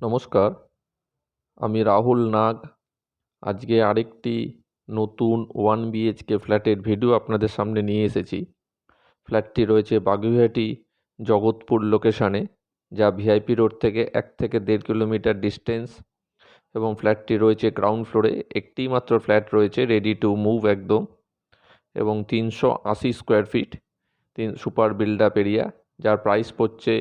নমস্কার, আমি রাহুল নাগ। আজকে আরেকটি নতুন 1 BHK ফ্ল্যাটের ভিডিও আপনাদের সামনে নিয়ে এসেছি। ফ্ল্যাটটি রয়েছে বাগুইআটি জগৎপুর লোকেশানে, যা ভিআইপি রোড থেকে 1 থেকে 1.5 কিলোমিটার ডিস্টেন্স, এবং ফ্ল্যাটটি রয়েছে গ্রাউন্ড ফ্লোরে। একটিই মাত্র ফ্ল্যাট রয়েছে, রেডি টু মুভ একদম, এবং 380 square feet super build up area, যার প্রাইস পড়ছে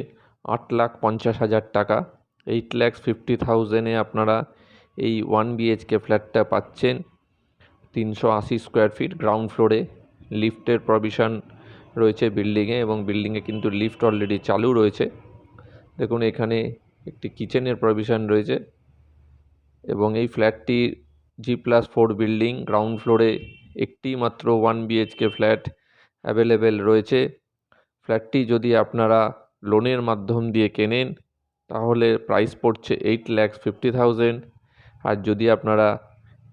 8,50,000 টাকা। 8,50,000-এ আপনারা এই 1 BHK ফ্ল্যাটটা পাচ্ছেন। 380 স্কোয়ার ফিট, গ্রাউন্ড ফ্লোরে, লিফটের প্রভিশন রয়েছে বিল্ডিংয়ে, এবং বিল্ডিংয়ে কিন্তু লিফট অলরেডি চালু রয়েছে। দেখুন, এখানে একটি কিচেনের প্রভিশন রয়েছে, এবং এই ফ্ল্যাটটি G+4 বিল্ডিং, গ্রাউন্ড ফ্লোরে একটিই মাত্র 1 BHK ফ্ল্যাট অ্যাভেলেবেল রয়েছে। ফ্ল্যাটটি যদি আপনারা লোনের মাধ্যম দিয়ে কেনেন তাহলে প্রাইস পড়ছে 8,50,000, আর যদি আপনারা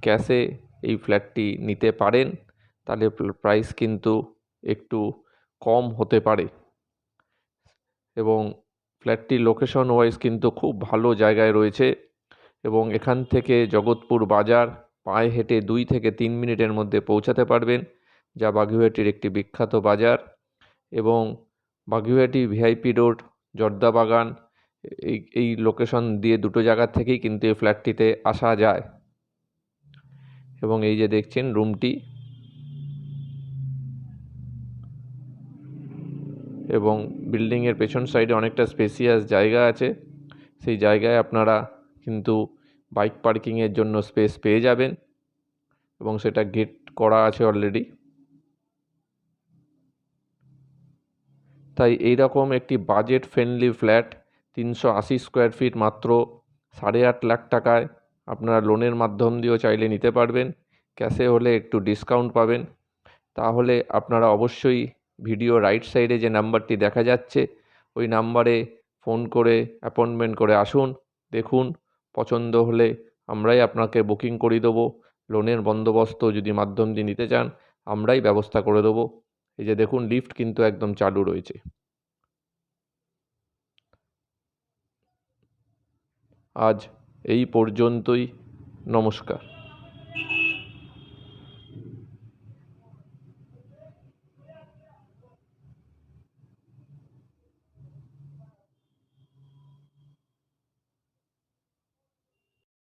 ক্যাশে এই ফ্ল্যাটটি নিতে পারেন তাহলে প্রাইস কিন্তু একটু কম হতে পারে। এবং ফ্ল্যাটটি লোকেশন ওয়াইজ কিন্তু খুব ভালো জায়গায় রয়েছে, এবং এখান থেকে জগৎপুর বাজার পায়ে হেঁটে 2 থেকে 3 মিনিটের মধ্যে পৌঁছাতে পারবেন, যা বাগুইআটির একটি বিখ্যাত বাজার। এবং বাগুইআটি ভিআইপি রোড, জর্দাবাগান, এই লোকেশন দিয়ে দুটো জায়গা থেকেই কিন্তু এই ফ্ল্যাটটিতে আসা যায়। এবং এই যে দেখছেন রুমটি, এবং বিল্ডিংয়ের পেছন সাইডে অনেকটা স্পেসিয়াস জায়গা আছে। সেই জায়গায় আপনারা কিন্তু বাইক পার্কিংয়ের জন্য স্পেস পেয়ে যাবেন, এবং সেটা গেট করা আছে অলরেডি। তাই এইরকম একটি budget friendly flat 380 square feet মাত্র 8.5 লাখ টাকায় আপনারা লোনের মাধ্যম দিয়েও চাইলে নিতে পারবেন। ক্যাশে হলে একটু ডিসকাউন্ট পাবেন। তাহলে আপনারা অবশ্যই ভিডিও রাইট সাইডে যে নাম্বারটি দেখা যাচ্ছে ওই নাম্বারে ফোন করে অ্যাপয়েন্টমেন্ট করে আসুন। দেখুন, পছন্দ হলে আমরাই আপনাকে বুকিং করিয়ে দেবো। লোনের বন্দোবস্ত যদি মাধ্যম দিয়ে নিতে চান আমরাই ব্যবস্থা করে দেবো। এই যে দেখুন, লিফট কিন্তু একদম চালু রয়েছে। আজ এই পর্যন্তই। নমস্কার।